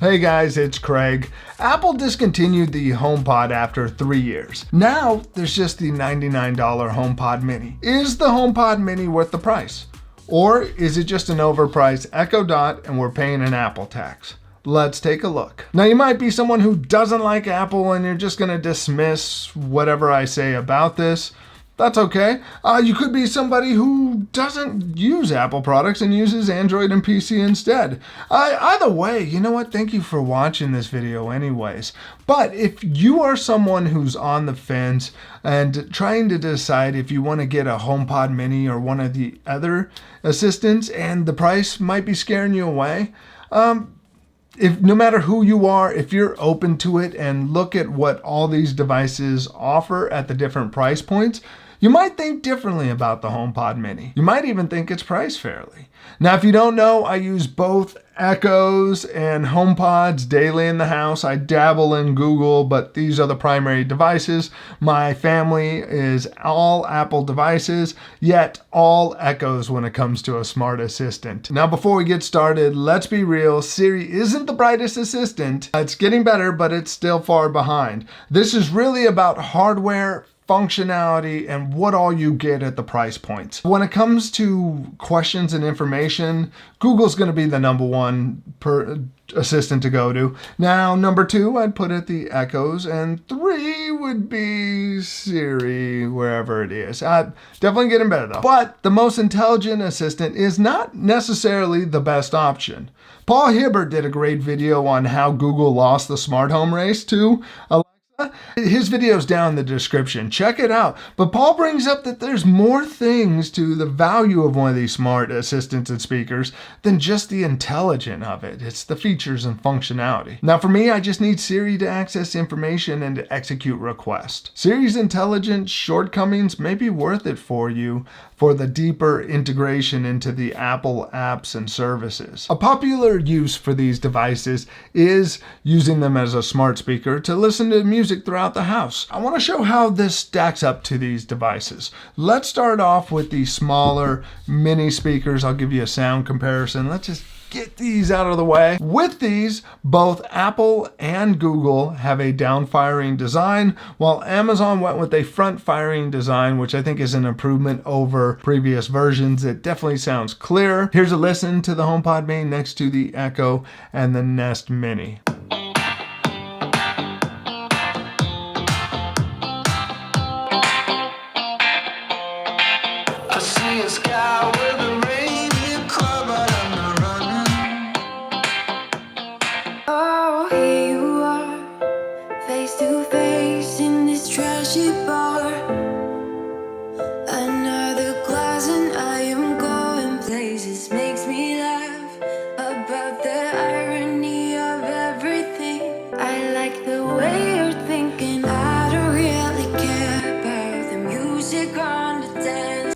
Hey guys, it's Craig. Apple discontinued the HomePod after 3 years. Now there's just the $99 HomePod Mini. Is the HomePod Mini worth the price? Or is it just an overpriced Echo Dot and we're paying an Apple tax? Let's take a look. Now you might be someone who doesn't like Apple and you're just gonna dismiss whatever I say about this. That's okay. You could be somebody who doesn't use Apple products and uses Android and PC instead. Either way, you know what? Thank you for watching this video anyways. But if you are someone who's on the fence and trying to decide if you want to get a HomePod Mini or one of the other assistants and the price might be scaring you away, if no matter who you are, if you're open to it and look at what all these devices offer at the different price points, you might think differently about the HomePod Mini. You might even think it's priced fairly. Now, if you don't know, I use both Echoes and HomePods daily in the house. I dabble in Google, but these are the primary devices. My family is all Apple devices, yet all Echoes when it comes to a smart assistant. Now, before we get started, let's be real. Siri isn't the brightest assistant. It's getting better, but it's still far behind. This is really about hardware, functionality, and what all you get at the price points. When it comes to questions and information, Google's going to be the number one assistant to go to. Now, number two, I'd put it the Echoes, and three would be Siri, wherever it is. Definitely getting better though. But the most intelligent assistant is not necessarily the best option. Paul Hibbert did a great video on how Google lost the smart home race to Alexa. His video's down in the description. Check it out. But Paul brings up that there's more things to the value of one of these smart assistants and speakers than just the intelligence of it. It's the features and functionality. Now for me, I just need Siri to access information and to execute requests. Siri's intelligence shortcomings may be worth it for you for the deeper integration into the Apple apps and services. A popular use for these devices is using them as a smart speaker to listen to music throughout the house. I want to show how this stacks up to these devices. Let's start off with the smaller mini speakers. I'll give you a sound comparison. Let's just get these out of the way. With these, both Apple and Google have a down-firing design, while Amazon went with a front-firing design, which I think is an improvement over previous versions. It definitely sounds clearer. Here's a listen to the HomePod Mini next to the Echo and the Nest Mini.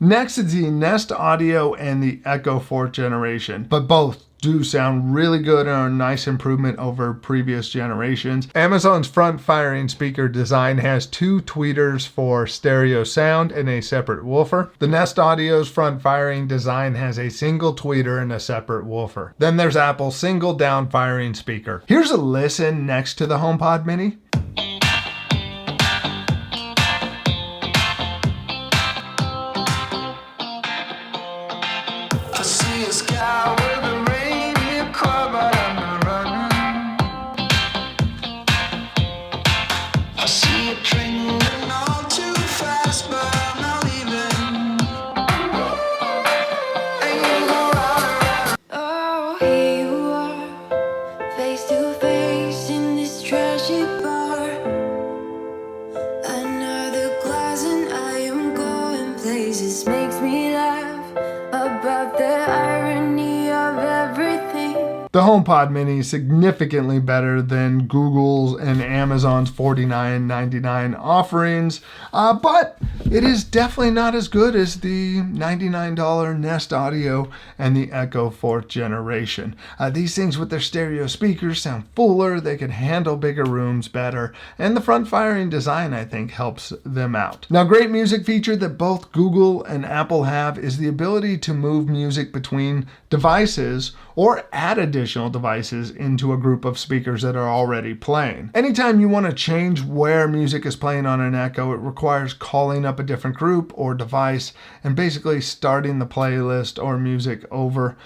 Next is the Nest Audio and the Echo 4th generation, but both do sound really good and are a nice improvement over previous generations. Amazon's front-firing speaker design has two tweeters for stereo sound and a separate woofer. The Nest Audio's front-firing design has a single tweeter and a separate woofer. Then there's Apple's single down-firing speaker. Here's a listen next to the HomePod Mini. The HomePod Mini is significantly better than Google's and Amazon's $49.99 offerings, but it is definitely not as good as the $99 Nest Audio and the Echo 4th generation. These things with their stereo speakers sound fuller, they can handle bigger rooms better, and the front-firing design, I think, helps them out. Now, a great music feature that both Google and Apple have is the ability to move music between devices or add additional devices into a group of speakers that are already playing. Anytime you want to change where music is playing on an Echo, it requires calling up a different group or device and basically starting the playlist or music over.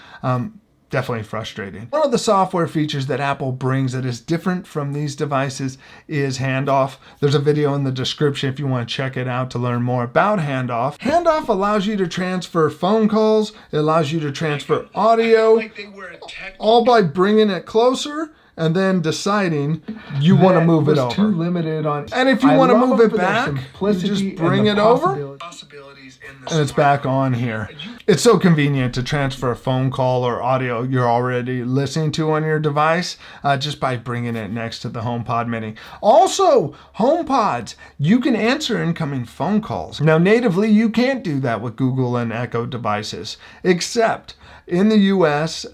Definitely frustrating. One of the software features that Apple brings that is different from these devices is Handoff. There's a video in the description if you want to check it out to learn more about Handoff. Handoff allows you to transfer phone calls. It allows you to transfer audio, all by bringing it closer and then deciding you want to move it over. Too limited on, and if you want to move it back, you just bring it over and it's back on here. It's so convenient to transfer a phone call or audio you're already listening to on your device just by bringing it next to the HomePod Mini. Also, HomePods, you can answer incoming phone calls. Now, natively, you can't do that with Google and Echo devices, except in the US,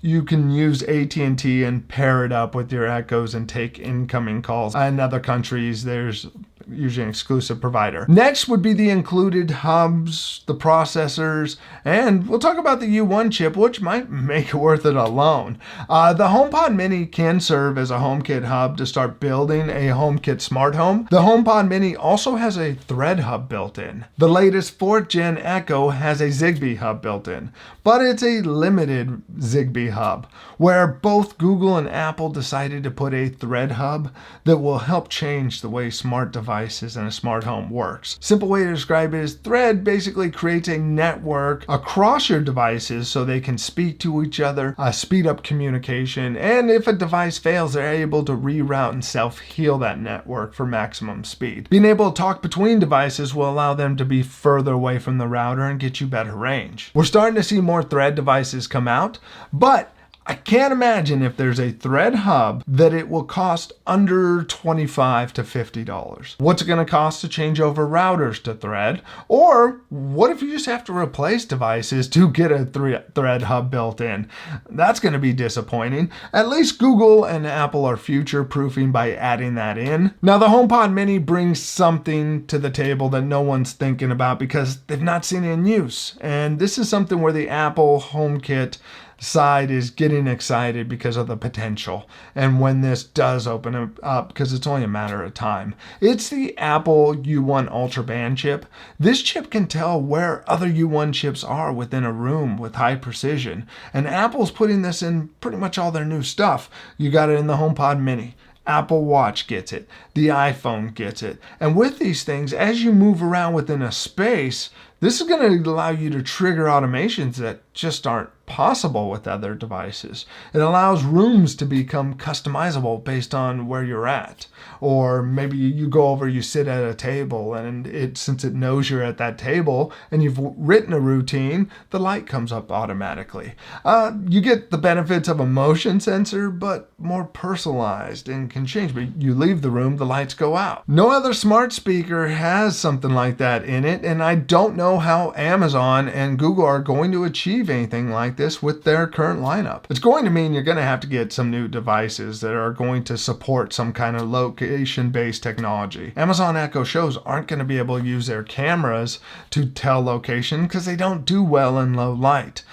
you can use AT&T and pair it up with your Echoes and take incoming calls. In other countries, there's usually an exclusive provider. Next would be the included hubs, the processors, and we'll talk about the U1 chip, which might make it worth it alone. The HomePod Mini can serve as a HomeKit hub to start building a HomeKit smart home. The HomePod Mini also has a Thread hub built in. The latest 4th gen Echo has a Zigbee hub built in, but it's a limited Zigbee hub, where both Google and Apple decided to put a Thread hub that will help change the way smart devices and a smart home works. Simple way to describe it is Thread basically creates a network across your devices so they can speak to each other, speed up communication, and if a device fails, they're able to reroute and self-heal that network for maximum speed. Being able to talk between devices will allow them to be further away from the router and get you better range. We're starting to see more Thread devices come out, but I can't imagine if there's a Thread hub that it will cost under $25 to $50. What's it going to cost to change over routers to Thread? Or what if you just have to replace devices to get a Thread hub built in? That's going to be disappointing. At least Google and Apple are future-proofing by adding that in. Now, the HomePod Mini brings something to the table that no one's thinking about because they've not seen it in use. And this is something where the Apple HomeKit side is getting excited because of the potential and when this does open up, because it's only a matter of time. It's the Apple U1 Ultra Band chip. This chip can tell where other U1 chips are within a room with high precision, and Apple's putting this in pretty much all their new stuff. You got it in the HomePod Mini. Apple Watch gets it. The iPhone gets it. And with these things, as you move around within a space, this is going to allow you to trigger automations that just aren't possible with other devices. It allows rooms to become customizable based on where you're at. Or maybe you go over, you sit at a table, and since it knows you're at that table and you've written a routine, the light comes up automatically. You get the benefits of a motion sensor, but more personalized and can change. But you leave the room, the lights go out. No other smart speaker has something like that in it, and I don't know how Amazon and Google are going to achieve anything like this with their current lineup. It's going to mean you're going to have to get some new devices that are going to support some kind of location-based technology. Amazon Echo Shows aren't going to be able to use their cameras to tell location because they don't do well in low light.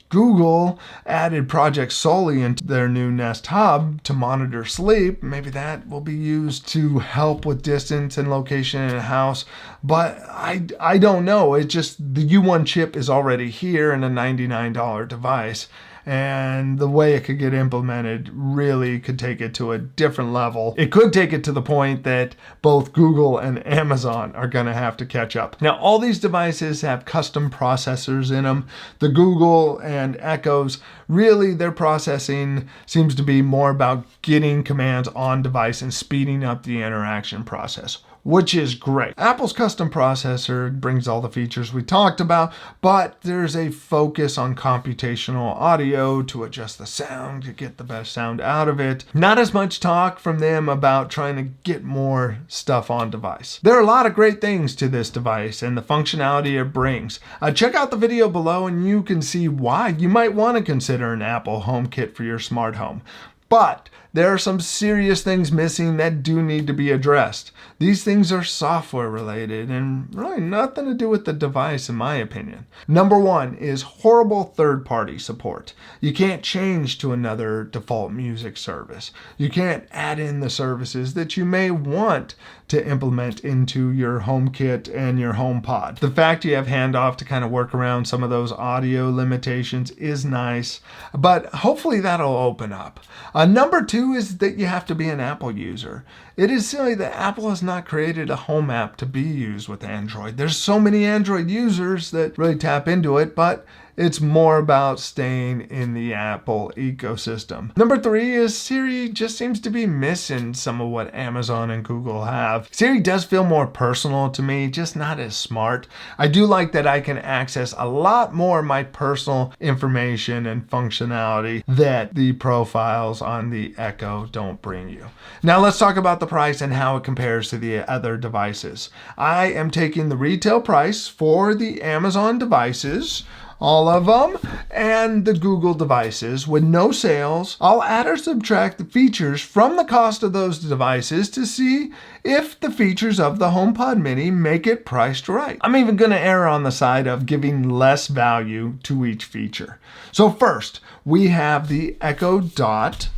Google added Project Solly into their new Nest Hub to monitor sleep. Maybe that will be used to help with distance and location in a house, but I don't know. It's just the U1 chip is already here in a $99 device, and the way it could get implemented really could take it to a different level. It could take it to the point that both Google and Amazon are going to have to catch up. Now, all these devices have custom processors in them. The Google and Echoes, really their processing seems to be more about getting commands on device and speeding up the interaction process, which is great. Apple's custom processor brings all the features we talked about, but there's a focus on computational audio to adjust the sound, to get the best sound out of it. Not as much talk from them about trying to get more stuff on device. There are a lot of great things to this device and the functionality it brings. Check out the video below and you can see why you might want to consider an Apple HomeKit for your smart home. But there are some serious things missing that do need to be addressed. These things are software related and really nothing to do with the device, in my opinion. Number one is horrible third-party support. You can't change to another default music service. You can't add in the services that you may want to implement into your HomeKit and your HomePod. The fact you have Handoff to kind of work around some of those audio limitations is nice, but hopefully that'll open up. Number two is that you have to be an Apple user. It is silly that Apple has not created a home app to be used with Android. There's so many Android users that really tap into it, but it's more about staying in the Apple ecosystem. Number three is Siri just seems to be missing some of what Amazon and Google have. Siri does feel more personal to me, just not as smart. I do like that I can access a lot more of my personal information and functionality that the profiles on the Echo don't bring you. Now let's talk about the price and how it compares to the other devices. I am taking the retail price for the Amazon devices, all of them, and the Google devices with no sales. I'll add or subtract the features from the cost of those devices to see if the features of the HomePod Mini make it priced right. I'm even going to err on the side of giving less value to each feature. So first, we have the Echo Dot,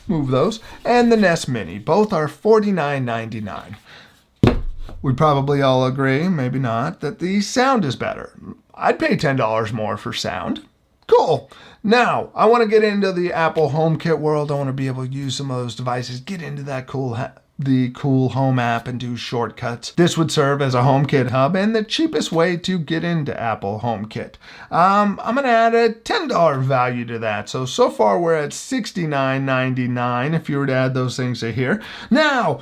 move those, and the Nest Mini. Both are $49.99. We probably all agree, maybe not, that the sound is better. I'd pay $10 more for sound. Cool. Now, I want to get into the Apple HomeKit world. I want to be able to use some of those devices, get into that the cool Home app and do shortcuts. This would serve as a HomeKit hub and the cheapest way to get into Apple HomeKit. I'm going to add a $10 value to that. So far we're at $69.99 if you were to add those things to here. Now,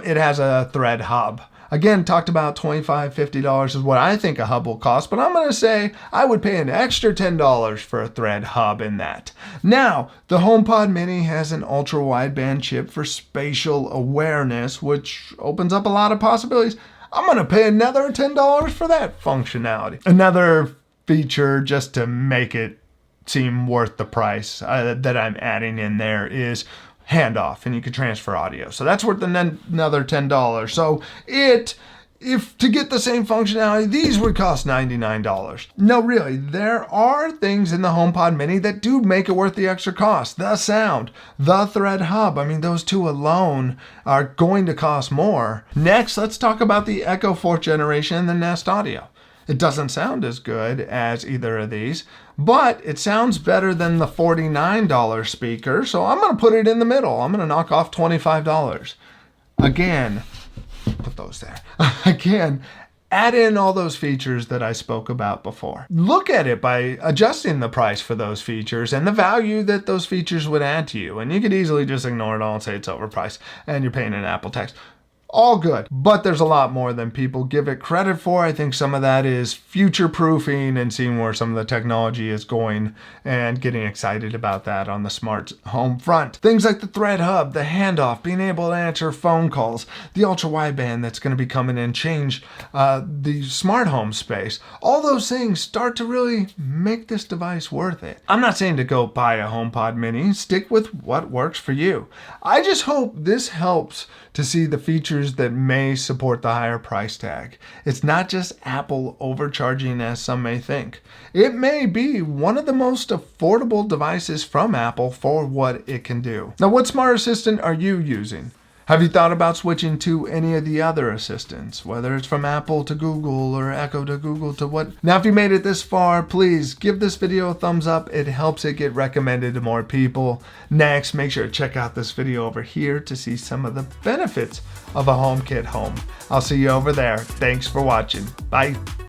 it has a Thread hub. Again, talked about $25, $50 is what I think a hub will cost, but I'm going to say I would pay an extra $10 for a Thread hub in that. Now, the HomePod Mini has an ultra-wideband chip for spatial awareness, which opens up a lot of possibilities. I'm going to pay another $10 for that functionality. Another feature just to make it seem worth the price that I'm adding in there is Handoff, and you can transfer audio. So that's worth another $10. So if to get the same functionality, these would cost $99. No, really, there are things in the HomePod Mini that do make it worth the extra cost. The sound, the Thread hub, I mean, those two alone are going to cost more. Next, let's talk about the Echo 4th generation and the Nest Audio. It doesn't sound as good as either of these, but it sounds better than the $49 speaker, so I'm going to put it in the middle. I'm going to knock off $25. Again, put those there. Again, add in all those features that I spoke about before. Look at it by adjusting the price for those features and the value that those features would add to you. And you could easily just ignore it all and say it's overpriced and you're paying an Apple tax. All good, but there's a lot more than people give it credit for. I think some of that is future-proofing and seeing where some of the technology is going and getting excited about that on the smart home front. Things like the Thread hub, the Handoff, being able to answer phone calls, the ultra-wideband that's going to be coming in, change the smart home space. All those things start to really make this device worth it. I'm not saying to go buy a HomePod Mini. Stick with what works for you. I just hope this helps to see the features that may support the higher price tag. It's not just Apple overcharging as some may think. It may be one of the most affordable devices from Apple for what it can do. Now, what smart assistant are you using? Have you thought about switching to any of the other assistants, whether it's from Apple to Google or Echo to Google to what? Now, if you made it this far, please give this video a thumbs up. It helps it get recommended to more people. Next, make sure to check out this video over here to see some of the benefits of a HomeKit home. I'll see you over there. Thanks for watching. Bye.